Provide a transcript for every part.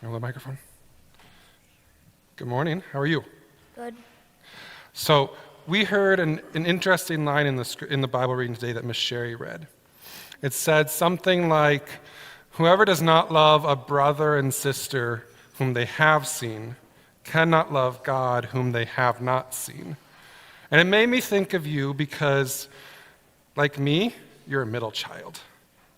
Hold the microphone. Good morning. How are you? Good. So we heard an interesting line in the Bible reading today that Miss Sherry read. It said something like, "Whoever does not love a brother and sister whom they have seen cannot love God whom they have not seen." And it made me think of you because, like me, you're a middle child.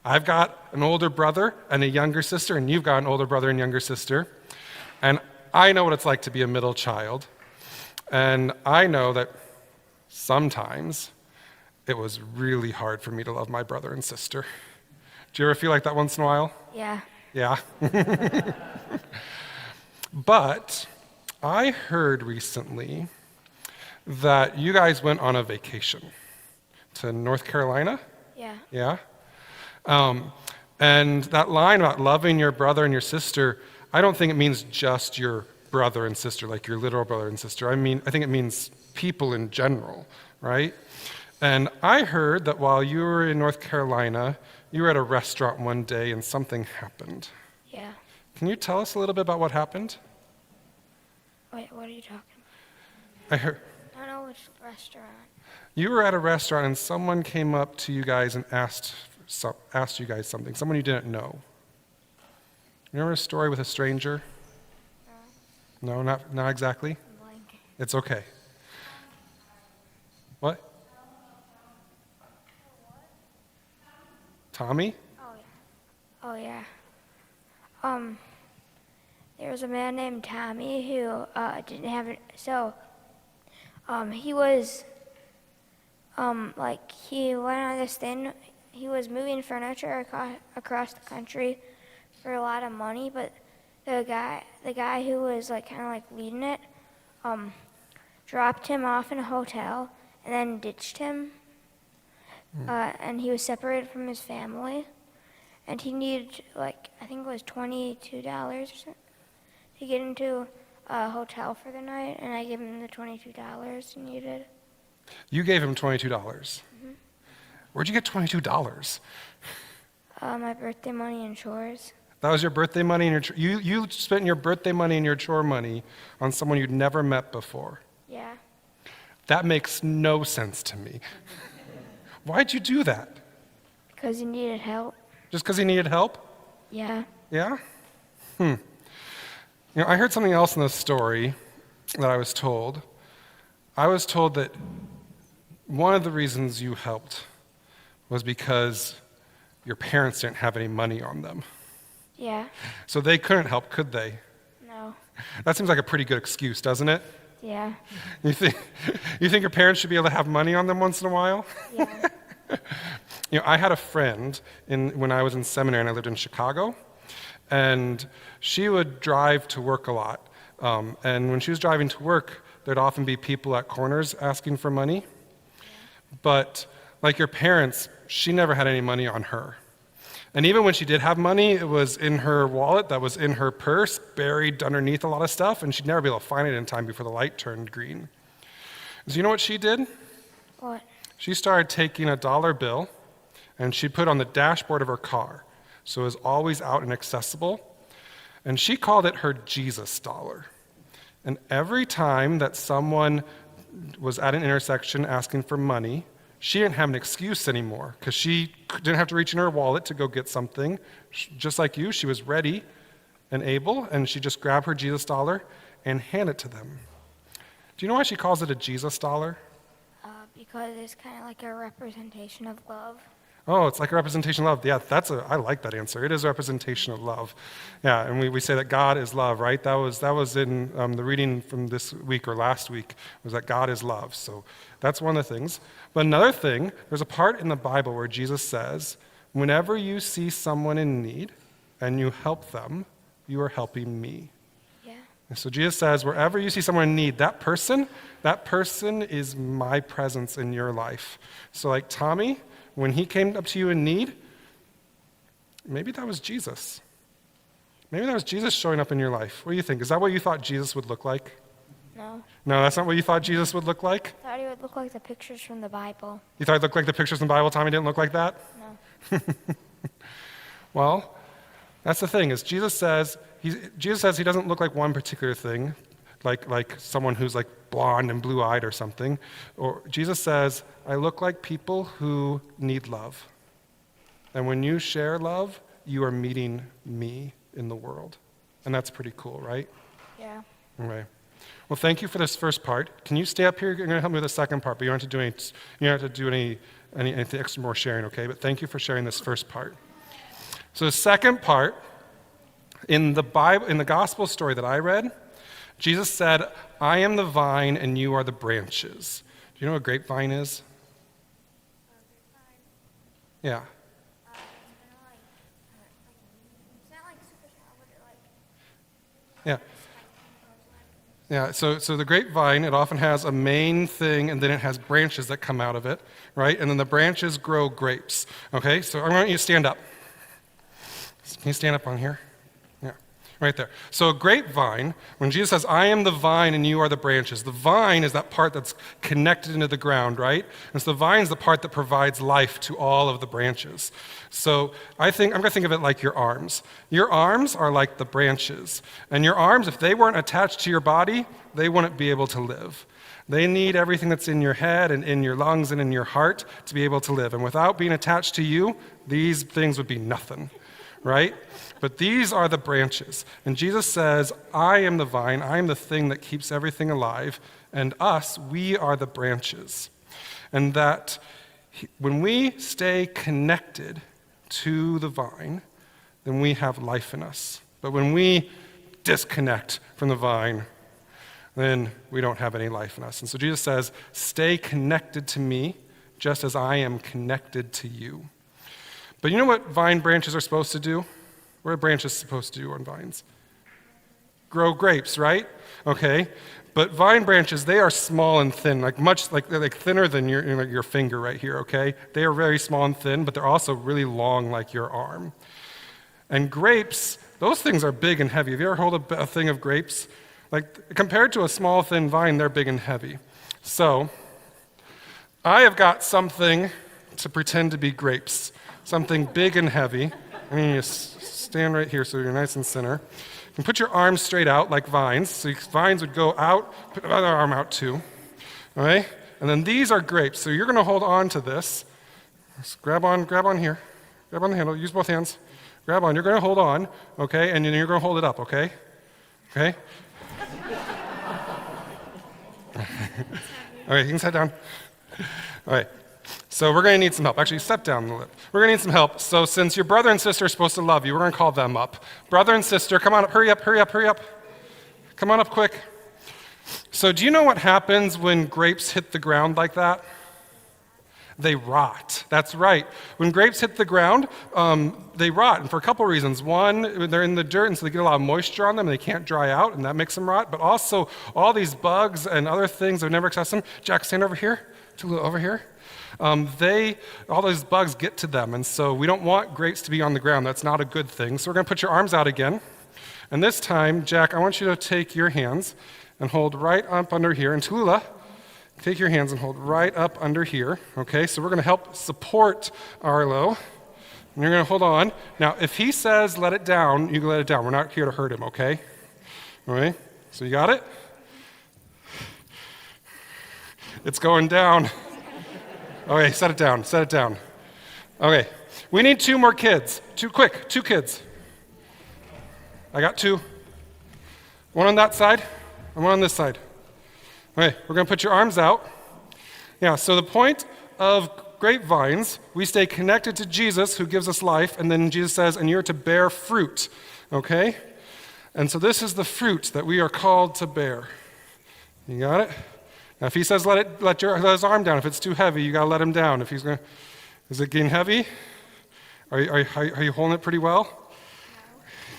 I've got an older brother and a younger sister, and you've got an older brother and younger sister. And I know what it's like to be a middle child. And I know that sometimes it was really hard for me to love my brother and sister. Do you ever feel like that once in a while? Yeah. Yeah. But I heard recently that you guys went on a vacation to North Carolina. Yeah. Yeah? And that line about loving your brother and your sister, I don't think it means just your brother and sister, like your literal brother and sister. I think it means people in general, right? And I heard that while you were in North Carolina, you were at a restaurant one day and something happened. Yeah. Can you tell us a little bit about what happened? Wait, what are you talking I heard about? I don't know which restaurant. you were at a restaurant and someone came up to you guys and asked you guys something, someone you didn't know. You remember a story with a stranger? No, not exactly? I'm blanking. It's okay. What? Tommy? Oh yeah. There was a man named Tommy who didn't have it. So, he was he went on this thing. He was moving furniture across the country for a lot of money, but the guy who was kind of leading it, dropped him off in a hotel and then ditched him. And he was separated from his family, and he needed I think it was $22 or something to get into a hotel for the night, and I gave him the $22 he needed. You gave him $22. Mm-hmm. Where'd you get $22? My birthday money and chores. That was your birthday money and you spent your birthday money and your chore money on someone you'd never met before. Yeah. That makes no sense to me. Why'd you do that? Because he needed help. Just because he needed help? Yeah. Yeah? I heard something else in this story that I was told. I was told that one of the reasons you helped was because your parents didn't have any money on them. Yeah. So they couldn't help, could they? No. That seems like a pretty good excuse, doesn't it? Yeah. You think your parents should be able to have money on them once in a while? Yeah. I had a friend when I was in seminary and I lived in Chicago, and she would drive to work a lot. And when she was driving to work, there'd often be people at corners asking for money. But like your parents, she never had any money on her. And even when she did have money, it was in her wallet that was in her purse, buried underneath a lot of stuff, and she'd never be able to find it in time before the light turned green. So you know what she did? What? She started taking a dollar bill, and she'd put it on the dashboard of her car, so it was always out and accessible. And she called it her Jesus dollar. And every time that someone was at an intersection asking for money, she didn't have an excuse anymore because she didn't have to reach in her wallet to go get something. Just like you, she was ready and able, and she just grabbed her Jesus dollar and hand it to them. Do you know why she calls it a Jesus dollar? Because it's kind of like a representation of love. Oh, it's like a representation of love. Yeah, I like that answer. It is a representation of love. Yeah, and we say that God is love, right? That was in the reading from this week or last week, was that God is love. So that's one of the things. But another thing, there's a part in the Bible where Jesus says, whenever you see someone in need and you help them, you are helping me. Yeah. And so Jesus says, wherever you see someone in need, that person is my presence in your life. So like Tommy, when he came up to you in need, maybe that was Jesus. Maybe that was Jesus showing up in your life. What do you think? Is that what you thought Jesus would look like? No. No, that's not what you thought Jesus would look like? I thought he would look like the pictures from the Bible. You thought he'd look like the pictures in the Bible? Tommy didn't look like that? No. Well, That's the thing, is Jesus says he doesn't look like one particular thing, like someone who's like blonde and blue-eyed or something. Or Jesus says, I look like people who need love. And when you share love, you are meeting me in the world. And that's pretty cool, right? Yeah. Okay. Well, thank you for this first part. Can you stay up here? You're going to help me with the second part, but you don't have to do anything extra more sharing, okay? But thank you for sharing this first part. So the second part, in the Bible, in the gospel story that I read, Jesus said, I am the vine and you are the branches. Do you know what a grapevine is? Yeah. Yeah. Yeah, so the grapevine, it often has a main thing, and then it has branches that come out of it, right? And then the branches grow grapes, okay? So I want you to stand up. Can you stand up on here? Yeah, right there. So a grapevine, when Jesus says, I am the vine and you are the branches, the vine is that part that's connected into the ground, right? And so the vine is the part that provides life to all of the branches. So I'm going to think of it like your arms. Your arms are like the branches. And your arms, if they weren't attached to your body, they wouldn't be able to live. They need everything that's in your head and in your lungs and in your heart to be able to live. And without being attached to you, these things would be nothing, right? But these are the branches. And Jesus says, I am the vine, I am the thing that keeps everything alive, and we are the branches. And that when we stay connected to the vine, then we have life in us. But when we disconnect from the vine, then we don't have any life in us. And so Jesus says, stay connected to me just as I am connected to you. But you know what vine branches are supposed to do? What are branches supposed to do on vines? Grow grapes, right? Okay. But vine branches, they are small and thin, they're thinner than your finger right here, okay? They are very small and thin, but they're also really long like your arm. And grapes, those things are big and heavy. Have you ever held a thing of grapes? Like, compared to a small, thin vine, they're big and heavy. So, I have got something to pretend to be grapes, something big and heavy. I mean, you stand right here so you're nice and center. You can put your arms straight out like vines. So vines would go out, put the other arm out too. All right? And then these are grapes. So you're going to hold on to this. Just grab on here. Grab on the handle. Use both hands. Grab on. You're going to hold on, okay? And then you're going to hold it up, okay? Okay? All right, you can sit down. All right. So we're going to need some help. Actually, step down a little bit. We're going to need some help. So since your brother and sister are supposed to love you, we're going to call them up. Brother and sister, come on up. Hurry up, hurry up, hurry up. Come on up quick. So do you know what happens when grapes hit the ground like that? They rot. That's right. When grapes hit the ground, they rot, and for a couple reasons. One, they're in the dirt, and so they get a lot of moisture on them, and they can't dry out, and that makes them rot. But also, all these bugs and other things that would never access them. Jack, stand over here. Tula, over here. All those bugs get to them, and so we don't want grapes to be on the ground. That's not a good thing. So we're going to put your arms out again. And this time, Jack, I want you to take your hands and hold right up under here. And Tula, take your hands and hold right up under here. Okay, so we're going to help support Arlo. And you're going to hold on. Now, if he says let it down, you can let it down. We're not here to hurt him, okay? All right? So you got it? It's going down. Okay, set it down, set it down. Okay, we need 2 more kids. 2 kids. I got 2. One on that side, and one on this side. Okay, we're going to put your arms out. Yeah, so the point of grapevines, we stay connected to Jesus who gives us life, and then Jesus says, and you're to bear fruit, okay? And so this is the fruit that we are called to bear. You got it? Now, if he says let his arm down, if it's too heavy, you got to let him down. If he's going, is it getting heavy? Are you holding it pretty well?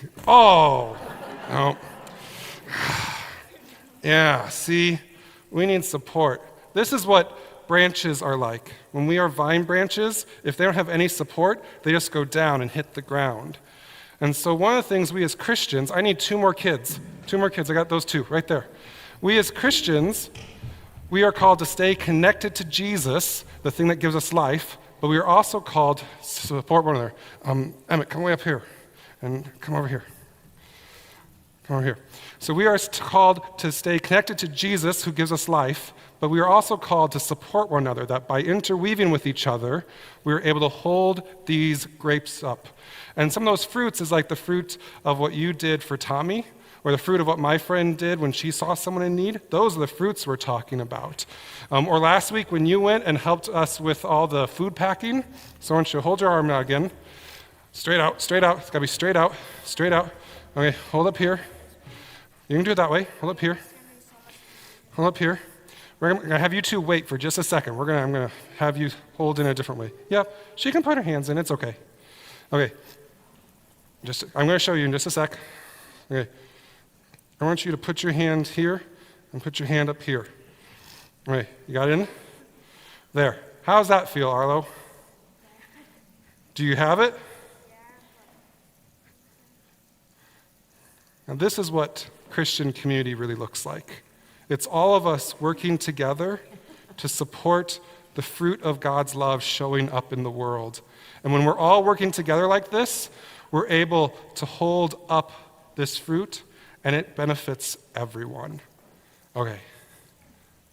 No. Oh, no. Yeah, see, we need support. This is what branches are like. When we are vine branches, if they don't have any support, they just go down and hit the ground. And so one of the things we as Christians, I need 2 more kids. 2 more kids, I got those 2 right there. We as Christians, we are called to stay connected to Jesus, the thing that gives us life, but we are also called to support one another. Emmett, come way up here. And come over here. Come over here. So we are called to stay connected to Jesus, who gives us life, but we are also called to support one another, that by interweaving with each other, we are able to hold these grapes up. And some of those fruits is like the fruit of what you did for Tommy, or the fruit of what my friend did when she saw someone in need. Those are the fruits we're talking about. Or last week when you went and helped us with all the food packing. So I want you to hold your arm out again. Straight out, straight out. It's got to be straight out, straight out. Okay, hold up here. You can do it that way. Hold up here. Hold up here. We're going to have you two wait for just a second. I'm going to have you hold in a different way. Yep, she can put her hands in. It's okay. Okay. I'm going to show you in just a sec. Okay. I want you to put your hand here and put your hand up here. All right, you got it in? There. How does that feel, Arlo? Do you have it? Now, this is what Christian community really looks like. It's all of us working together to support the fruit of God's love showing up in the world. And when we're all working together like this, we're able to hold up this fruit, and it benefits everyone. Okay.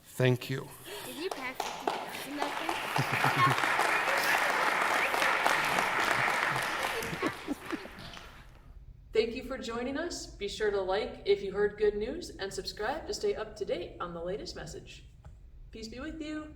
Thank you. Did you pack 50 that thing? Thank you for joining us. Be sure to like if you heard good news and subscribe to stay up to date on the latest message. Peace be with you.